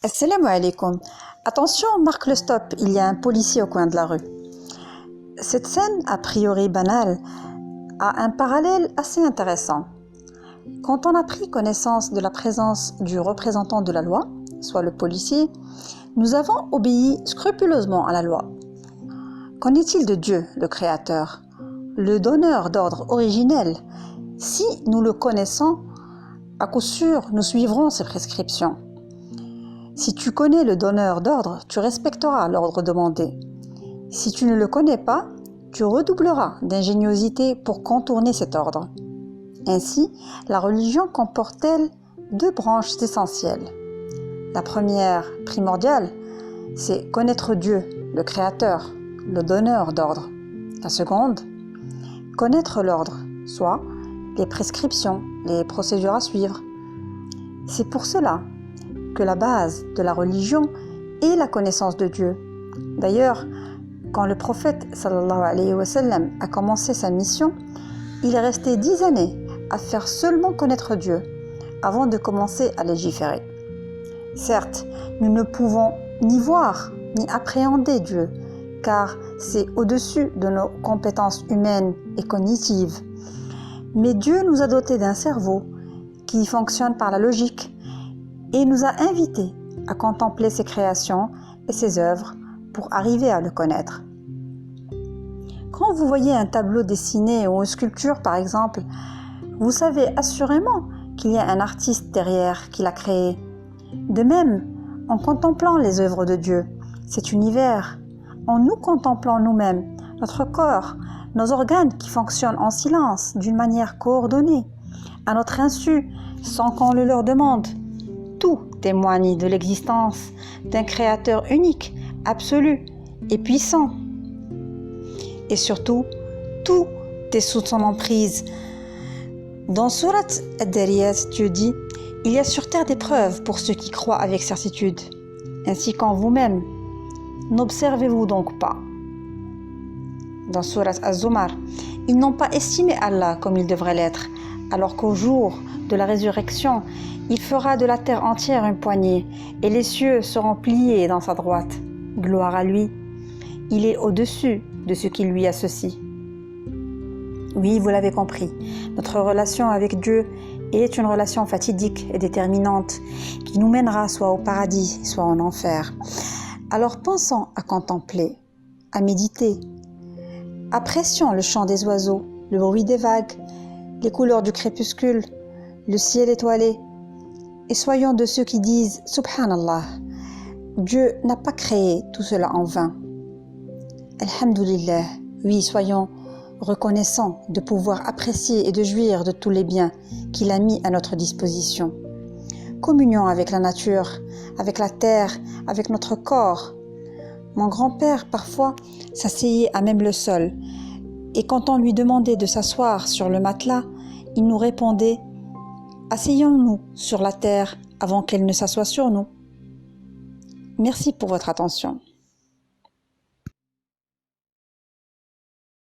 Assalamu alaikum. Attention, marque le stop, il y a un policier au coin de la rue. Cette scène, a priori banale, a un parallèle assez intéressant. Quand on a pris connaissance de la présence du représentant de la loi, soit le policier, nous avons obéi scrupuleusement à la loi. Qu'en est-il de Dieu, le Créateur, le donneur d'ordre originel? Si nous le connaissons, à coup sûr, nous suivrons ses prescriptions. Si tu connais le donneur d'ordre, tu respecteras l'ordre demandé. Si tu ne le connais pas, tu redoubleras d'ingéniosité pour contourner cet ordre. Ainsi, la religion comporte-t-elle deux branches essentielles. La première, primordiale, c'est connaître Dieu, le Créateur, le donneur d'ordre. La seconde, connaître l'ordre, soit les prescriptions, les procédures à suivre. C'est pour cela que la base de la religion est la connaissance de Dieu. D'ailleurs, quand le prophète sallallahu alayhi wa sallam a commencé sa mission, il est resté 10 années à faire seulement connaître Dieu avant de commencer à légiférer. Certes, nous ne pouvons ni voir ni appréhender Dieu, car c'est au-dessus de nos compétences humaines et cognitives. Mais Dieu nous a dotés d'un cerveau qui fonctionne par la logique et nous a invités à contempler ses créations et ses œuvres pour arriver à le connaître. Quand vous voyez un tableau dessiné ou une sculpture par exemple, vous savez assurément qu'il y a un artiste derrière qui l'a créé. De même, en contemplant les œuvres de Dieu, cet univers, en nous contemplant nous-mêmes, notre corps, nos organes qui fonctionnent en silence, d'une manière coordonnée, à notre insu, sans qu'on le leur demande, tout témoigne de l'existence d'un créateur unique, absolu et puissant. Et surtout, tout est sous son emprise. Dans Surat Ad-Dariyat, Dieu dit « Il y a sur terre des preuves pour ceux qui croient avec certitude, ainsi qu'en vous-même. N'observez-vous donc pas ?» Dans Surat Az-Zumar, « Ils n'ont pas estimé Allah comme il devrait l'être, alors qu'au jour de la résurrection, il fera de la terre entière une poignée, et les cieux seront pliés dans sa droite. Gloire à lui. Il est au-dessus de ce qui lui associe. » Oui, vous l'avez compris, notre relation avec Dieu est une relation fatidique et déterminante qui nous mènera soit au paradis, soit en enfer. Alors pensons à contempler, à méditer. Apprécions le chant des oiseaux, le bruit des vagues, les couleurs du crépuscule, le ciel étoilé. Et soyons de ceux qui disent « Subhanallah ». Dieu n'a pas créé tout cela en vain. Alhamdulillah, oui, soyons reconnaissants de pouvoir apprécier et de jouir de tous les biens qu'il a mis à notre disposition. Communion avec la nature, avec la terre, avec notre corps. Mon grand-père, parfois, s'asseyait à même le sol, et quand on lui demandait de s'asseoir sur le matelas, il nous répondait « Asseyons-nous sur la terre avant qu'elle ne s'assoie sur nous. » Merci pour votre attention.